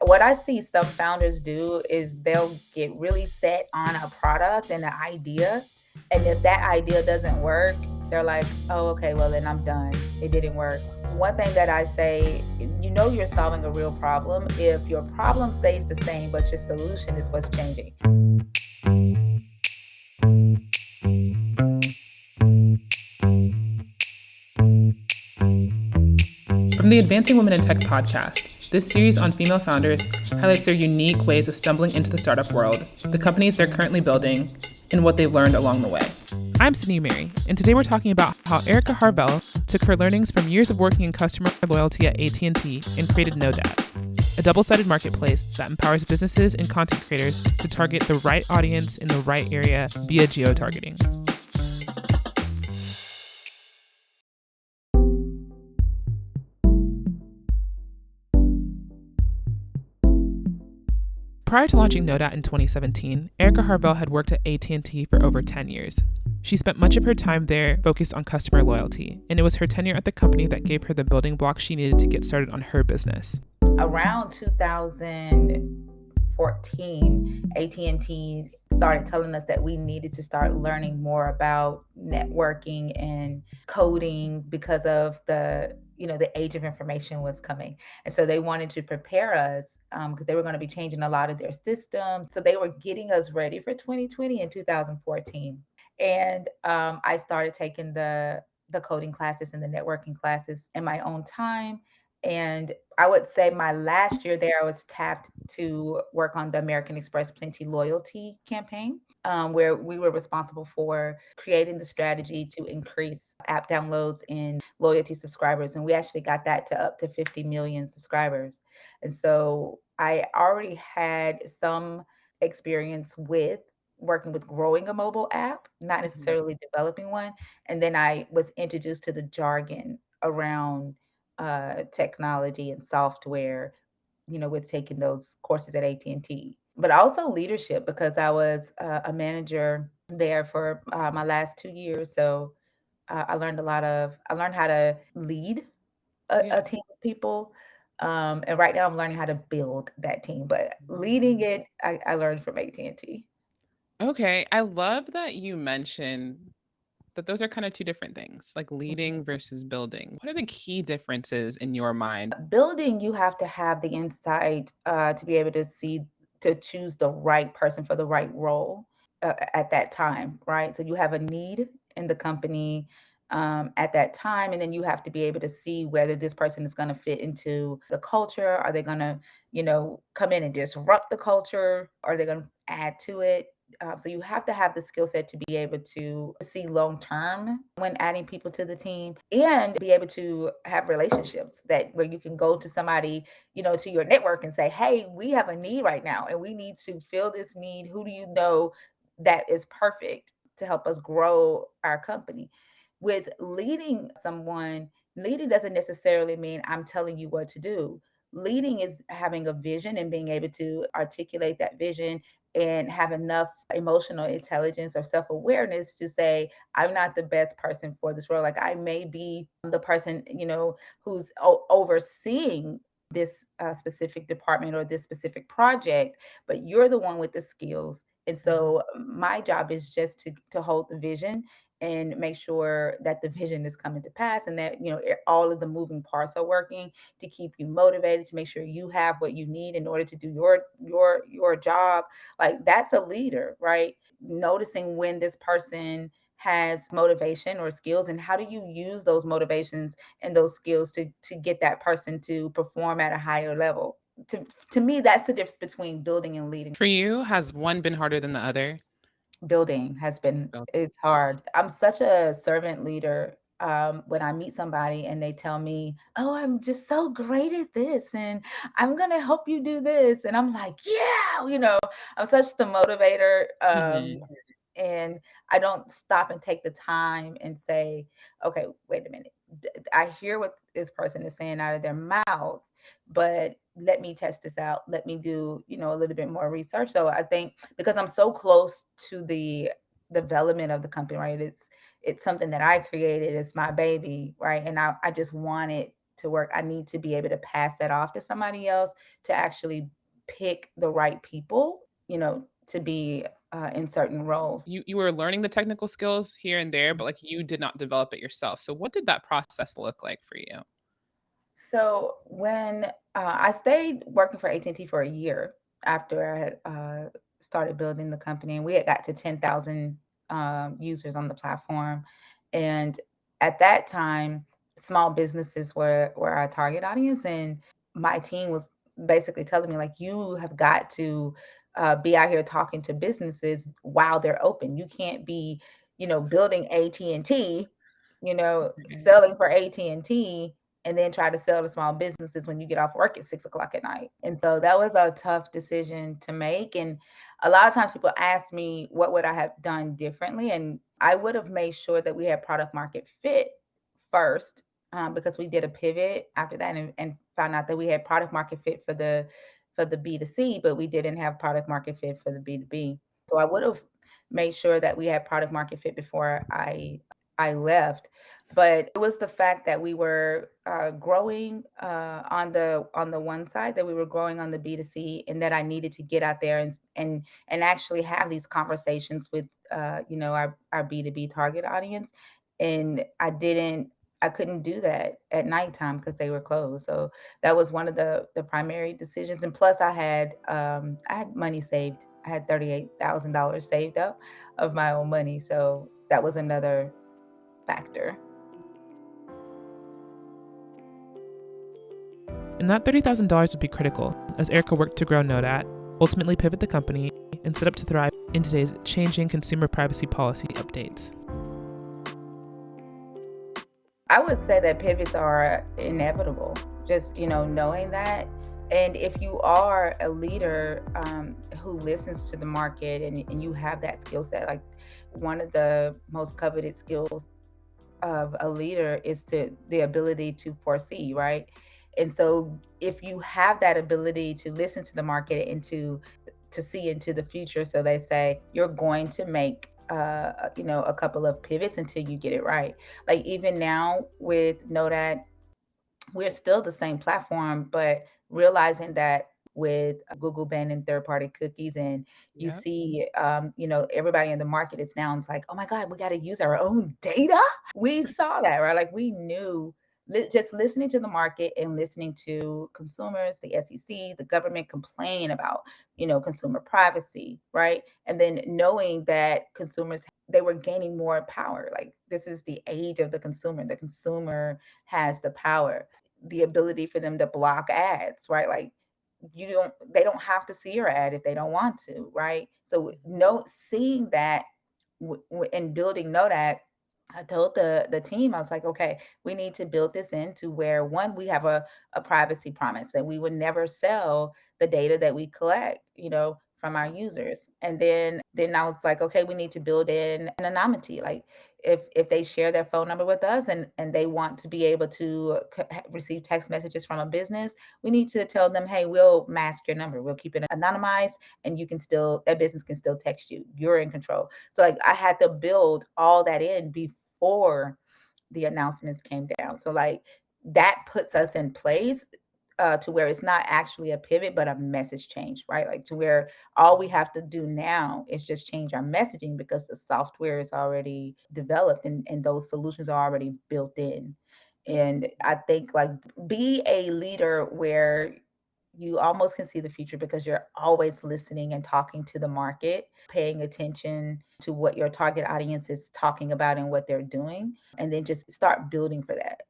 What I see some founders do is they'll get really set on a product and an idea. And if that idea doesn't work, they're like, oh, okay, well, then I'm done. It didn't work. One thing that I say, you're solving a real problem if your problem stays the same, but your solution is what's changing. From the Advancing Women in Tech podcast, this series on female founders highlights their unique ways of stumbling into the startup world, the companies they're currently building, and what they've learned along the way. I'm Sydney Mary, and today we're talking about how Aireka Harvell took her learnings from years of working in customer loyalty at AT&T and created Nodat, a double-sided marketplace that empowers businesses and content creators to target the right audience in the right area via geo-targeting. Prior to launching Nodat in 2017, Aireka Harvell had worked at AT&T for over 10 years. She spent much of her time there focused on customer loyalty, and it was her tenure at the company that gave her the building blocks she needed to get started on her business. Around 2014, AT&T started telling us that we needed to start learning more about networking and coding because of the age of information was coming. And so they wanted to prepare us because they were going to be changing a lot of their systems. So they were getting us ready for 2020 and 2014. And I started taking the coding classes and the networking classes in my own time. And I would say my last year there, I was tapped to work on the American Express Plenty loyalty campaign, where we were responsible for creating the strategy to increase app downloads and loyalty subscribers. And we actually got that to up to 50 million subscribers. And so I already had some experience with working with growing a mobile app, not necessarily developing one. And then I was introduced to the jargon around technology and software, with taking those courses at AT&T. But also leadership because I was a manager there for my last 2 years. So I learned I learned how to lead a team of people. And right now I'm learning how to build that team, but leading it, I learned from AT&T. Okay, I love that you mentioned that those are kind of two different things, like leading versus building. What are the key differences in your mind? Building, you have to have the insight to be able to choose the right person for the right role at that time, right? So you have a need in the company at that time, and then you have to be able to see whether this person is going to fit into the culture. Are they going to, come in and disrupt the culture? Are they going to add to it? So you have to have the skill set to be able to see long term when adding people to the team and be able to have relationships that where you can go to somebody, to your network and say, hey, we have a need right now and we need to fill this need. Who do you know that is perfect to help us grow our company? With leading someone, leading doesn't necessarily mean I'm telling you what to do. Leading is having a vision and being able to articulate that vision and have enough emotional intelligence or self-awareness to say, I'm not the best person for this role. Like I may be the person, who's overseeing this specific department or this specific project, but you're the one with the skills. And so my job is just to hold the vision and make sure that the vision is coming to pass and that all of the moving parts are working to keep you motivated, to make sure you have what you need in order to do your job. Like that's a leader, right? Noticing when this person has motivation or skills and how do you use those motivations and those skills to get that person to perform at a higher level. To me, that's the difference between building and leading. For you, has one been harder than the other? Building has been Oh. is hard. I'm such a servant leader. When I meet somebody and they tell me, "Oh, I'm just so great at this, and I'm gonna help you do this," and I'm like, "Yeah," I'm such the motivator. Mhm. And I don't stop and take the time and say, "Okay, wait a minute. I hear what this person is saying out of their mouth, but let me test this out. Let me do, a little bit more research." So I think because I'm so close to the development of the company, right? It's something that I created. It's my baby, right? And I just want it to work, I need to be able to pass that off to somebody else to actually pick the right people, to be in certain roles. You were learning the technical skills here and there, but like you did not develop it yourself. So what did that process look like for you? So when I stayed working for AT&T for a year after I had started building the company, and we had got to 10,000 users on the platform, and at that time, small businesses were our target audience, and my team was basically telling me like, you have got to be out here talking to businesses while they're open. You can't be, building AT&T, Right. selling for AT&T and then try to sell to small businesses when you get off work at 6 o'clock at night. And so that was a tough decision to make. And a lot of times people ask me, what would I have done differently? And I would have made sure that we had product market fit first, because we did a pivot after that and found out that we had product market fit for the B2C, but we didn't have product market fit for the B2B. So I would have made sure that we had product market fit before I left. But it was the fact that we were growing on the one side, that we were growing on the B2C, and that I needed to get out there and actually have these conversations with our B2B target audience. And I couldn't do that at nighttime because they were closed. So that was one of the primary decisions. And plus I had money saved. I had $38,000 saved up of my own money. So that was another factor. And that $30,000 would be critical as Aireka worked to grow Nodat, ultimately pivot the company, and set up to thrive in today's changing consumer privacy policy updates. I would say that pivots are inevitable, just, knowing that. And if you are a leader who listens to the market and you have that skill set, like one of the most coveted skills of a leader is the ability to foresee, right? And so if you have that ability to listen to the market and to see into the future, so they say you're going to make a couple of pivots until you get it right. Like even now with Know That, we're still the same platform, but realizing that with Google banning third-party cookies, and you Yep. see, everybody in the market is now, it's like, oh my God, we got to use our own data. We saw that, right? Like we knew, just listening to the market and listening to consumers, the SEC, the government complain about, consumer privacy, right? And then knowing that consumers, they were gaining more power. Like this is the age of the consumer. The consumer has the power, the ability for them to block ads, right? Like they don't have to see your ad if they don't want to, right? So no, seeing that and building Know That, I told the team, I was like, okay, we need to build this into where one, we have a privacy promise that we would never sell the data that we collect, from our users. And then I was like, okay, we need to build in anonymity. Like if they share their phone number with us and they want to be able to receive text messages from a business, we need to tell them, hey, we'll mask your number. We'll keep it anonymized, and that business can still text you. You're in control. So like I had to build all that in before the announcements came down. So like that puts us in place to where it's not actually a pivot, but a message change, right? Like to where all we have to do now is just change our messaging because the software is already developed and those solutions are already built in. And I think like be a leader where you almost can see the future because you're always listening and talking to the market, paying attention to what your target audience is talking about and what they're doing, and then just start building for that.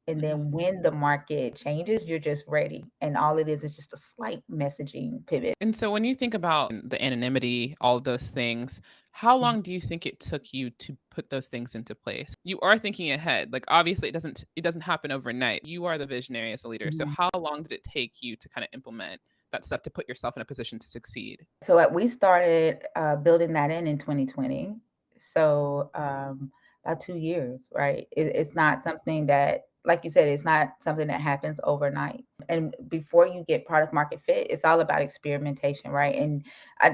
And then when the market changes, you're just ready. And all it is just a slight messaging pivot. And so when you think about the anonymity, all of those things, how Mhm. long do you think it took you to put those things into place? You are thinking ahead. Like obviously it doesn't happen overnight. You are the visionary as a leader. So Mhm. how long did it take you to kind of implement that stuff to put yourself in a position to succeed? So we started building that in 2020. So about 2 years, right? It's not something that, like you said, it's not something that happens overnight. And before you get product market fit, it's all about experimentation, right? And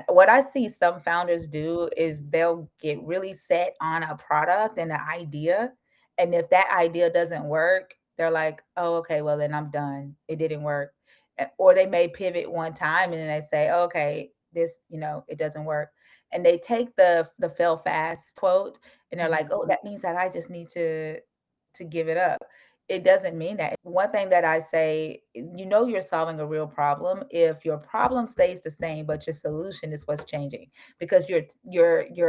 what I see some founders do is they'll get really set on a product and an idea. And if that idea doesn't work, They're like, oh, okay, well, then I'm done. It didn't work. Or they may pivot one time and then they say, oh, okay, this, it doesn't work. And they take the fail fast quote and they're like, Mhm. oh, that means that I just need to give it up. It doesn't mean that. One thing that I say, you're solving a real problem if your problem stays the same, but your solution is what's changing because you're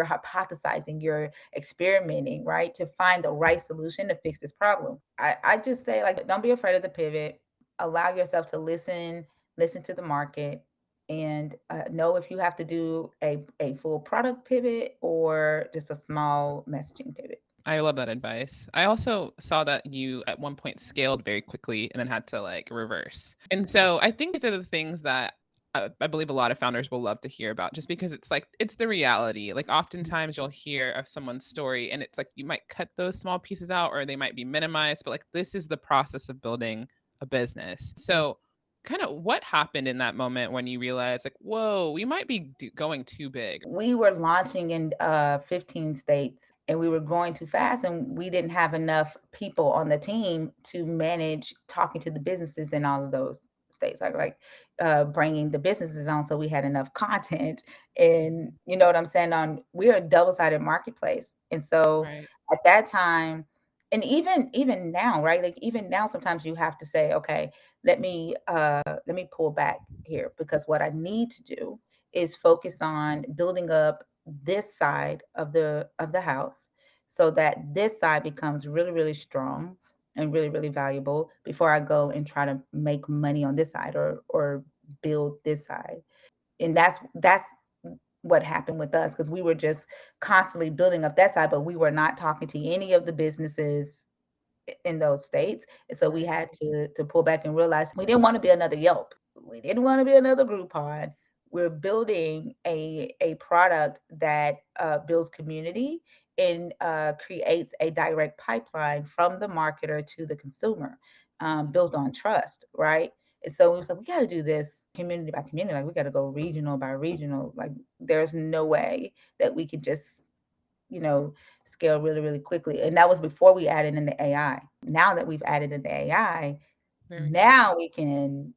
hypothesizing, you're experimenting, right, to find the right solution to fix this problem. I just say, like, don't be afraid of the pivot. Allow yourself to listen to the market, and know if you have to do a full product pivot or just a small messaging pivot. I love that advice. I also saw that you at one point scaled very quickly and then had to like reverse. And so I think these are the things that I believe a lot of founders will love to hear about just because it's like, it's the reality. Like, oftentimes you'll hear of someone's story and it's like you might cut those small pieces out or they might be minimized, but like, this is the process of building a business. So, kind of what happened in that moment when you realized, like, whoa, we might be going too big? We were launching in 15 states and we were going too fast and we didn't have enough people on the team to manage talking to the businesses in all of those states, bringing the businesses on, so we had enough content. And you know what I'm saying, on we're a double-sided marketplace. And so Right. at that time, and even now, right, like even now sometimes you have to say, okay, let me pull back here, because what I need to do is focus on building up this side of the house, so that this side becomes really, really strong and really, really valuable before I go and try to make money on this side, or build this side. And that's what happened with us, because we were just constantly building up that side, but we were not talking to any of the businesses in those states. And so we Right. had to pull back and realize we didn't want to be another Yelp. We didn't want to be another Groupon. We're building a product that builds community and creates a direct pipeline from the marketer to the consumer, built on trust, right? And so we said we got to do this community by community. Like, we got to go regional by regional. Like, there's no way that we could just you know, scale really, really quickly. And that was before we added in the AI. Now that we've added in the AI, Very cool. now we can,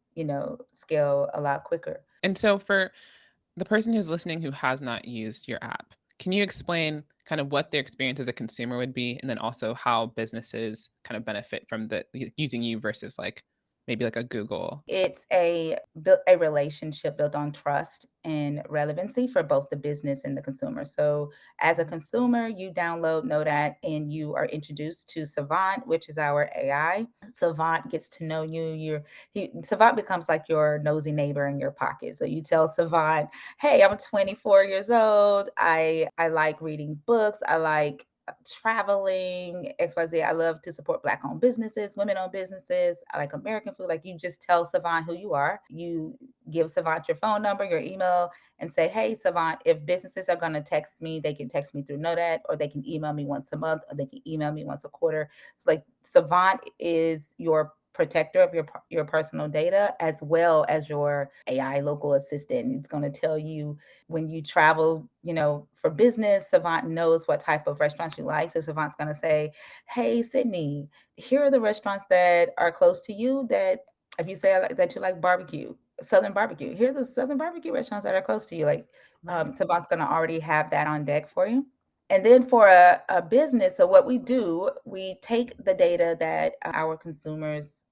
scale a lot quicker. And so for the person who's listening who has not used your app, can you explain kind of what their experience as a consumer would be, and then also how businesses kind of benefit from using you versus like maybe like a Google? It's a relationship built on trust and relevancy for both the business and the consumer. So, as a Mhm. consumer, you download Nodat and you are introduced to Savant, which is our AI. Savant gets to know you. Savant becomes like your nosy neighbor in your pocket. So you tell Savant, "Hey, I'm 24 years old. I like reading books. I like traveling, XYZ. I love to support Black owned businesses, women owned businesses. I like American food." Like, you just tell Savant who you are. You give Savant your phone number, your email, and say, "Hey, Savant, if businesses are going to text me, they can text me through Nodat, or they can email me once a month, or they can email me once a quarter." So, like, Savant is your protector of your personal data, as well as your AI local assistant. It's going to tell you when you travel, for business. Savant knows what type of restaurants you like. So Savant's going to say, "Hey, Sydney, here are the restaurants that are close to you that, if you say that you like barbecue, Southern barbecue, here are the Southern barbecue restaurants that are close to you." Like, Right. Savant's going to already have that on deck for you. And then for a business, so what we do, we take the data that our consumers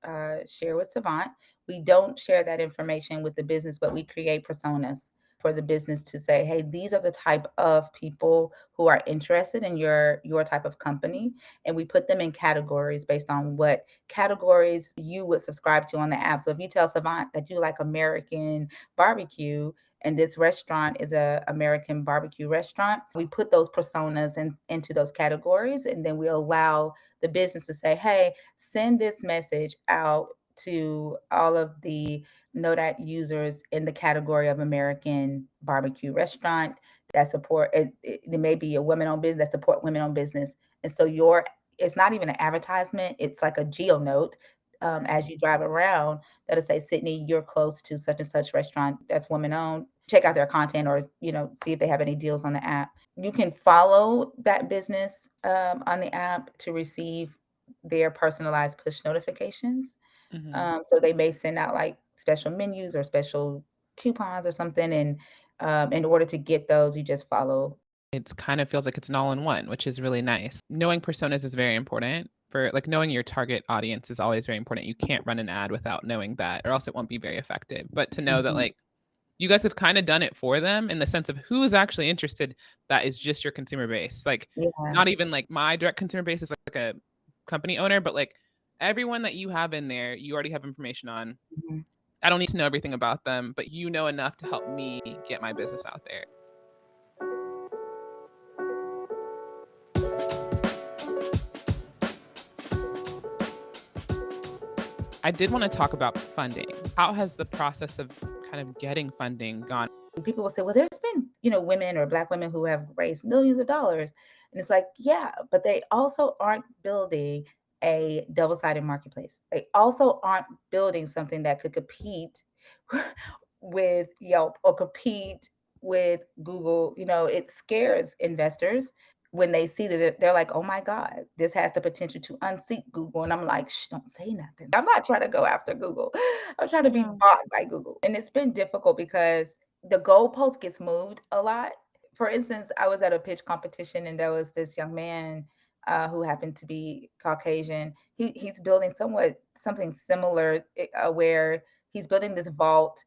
share with Savant. We don't share that information with the business, but we create personas for the business to say, "Hey, these are the type of people who are interested in your type of company." And we put them in categories based on what categories you would subscribe to on the app. So if you tell Savant that you like American barbecue, and this restaurant is a American barbecue restaurant, we put those personas into those categories, and then we allow the business to say, "Hey, send this message out to all of the Nodat users in the category of American barbecue restaurant that support it. There may be a women-owned business that support women-owned business." And so it's not even an advertisement; it's like a geo note, Right. as you drive around, that'll say, "Sydney, you're close to such and such restaurant that's woman owned. Check out their content, or see if they have any deals on the app." You can follow that business on the app to receive their personalized push notifications. Mm-hmm. So they may send out like special menus or special coupons or something. And in order to get those, you just follow. It kind of feels like it's an all-in-one, which is really nice. Knowing personas is very important. For like knowing your target audience is always very important. You can't run an ad without knowing that, or else it won't be very effective. But to know that Mhm. like you guys have kind of done it for them in the sense of who is actually interested, that is just your consumer base. Like Yeah. not even like my direct consumer base is like a company owner, but like everyone that you have in there, you already have information on. Mhm. I don't need to know everything about them, but you know enough to help me get my business out there. I did want to talk about funding. How has the process of kind of getting funding gone? People will say, well, there's been, women or Black women who have raised millions of dollars. And it's like, yeah, but they also aren't building a double-sided marketplace. They also aren't building something that could compete with Yelp or compete with Google. It scares investors when they see that they're like, oh my God, this has the potential to unseat Google. And I'm like, shh, don't say nothing. I'm not trying to go after Google. I'm trying to be Yeah. bought by Google. And it's been difficult because the goalpost gets moved a lot. For instance, I was at a pitch competition and there was this young man who happened to be Caucasian. He's building something similar where he's building this vault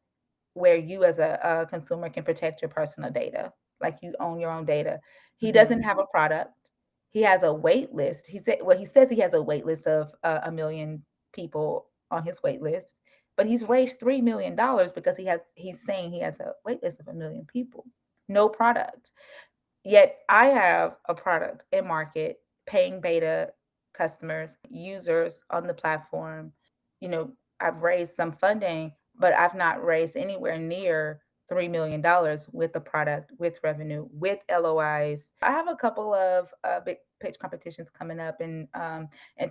where you as a consumer can protect your personal data, like you own your own data. He Mm-hmm. doesn't have a product. He has a wait list. He says he has a wait list of a million people on his wait list, but he's raised $3 million because he's saying he has a wait list of a million people. No product. Yet I have a product in market, paying beta customers, users on the platform. You know, I've raised some funding, but I've not raised anywhere near $3 million with the product, with revenue, with LOIs. I have a couple of big pitch competitions coming up and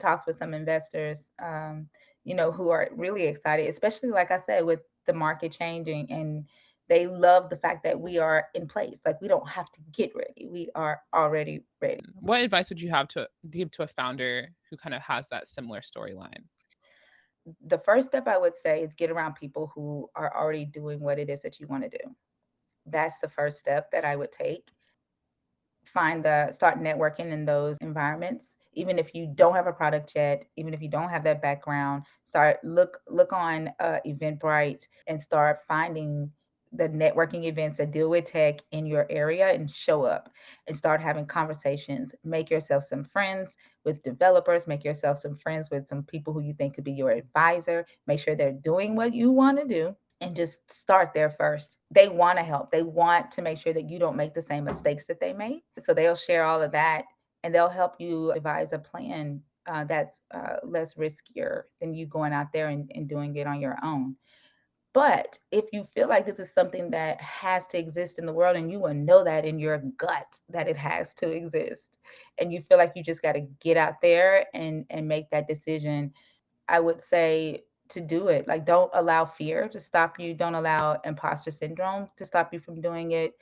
talks with some investors, who are really excited, especially like I said, with the market changing, and they love the fact that we are in place. Like we don't have to get ready. We are already ready. What advice would you have to give to a founder who kind of has that similar storyline? The first step I would say is get around people who are already doing what it is that you want to do. That's the first step that I would take. Start networking in those environments. Even if you don't have a product yet, even if you don't have that background, look on Eventbrite and start finding the networking events that deal with tech in your area and show up and start having conversations. Make yourself some friends with developers, make yourself some friends with some people who you think could be your advisor. Make sure they're doing what you want to do and just start there first. They want to help. They want to make sure that you don't make the same mistakes that they made. So they'll share all of that and they'll help you devise a plan that's less riskier than you going out there and doing it on your own. But if you feel like this is something that has to exist in the world and you will know that in your gut that it has to exist, and you feel like you just got to get out there and make that decision, I would say to do it. Like, don't allow fear to stop you. Don't allow imposter syndrome to stop you from doing it.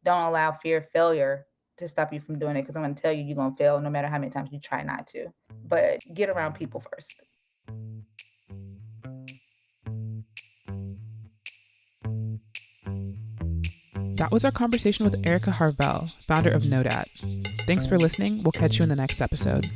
Don't allow fear of failure to stop you from doing it. Because I'm going to tell you, you're going to fail no matter how many times you try not to. But get around people first. That was our conversation with Aireka Harvell, founder of Nodat. Thanks for listening. We'll catch you in the next episode.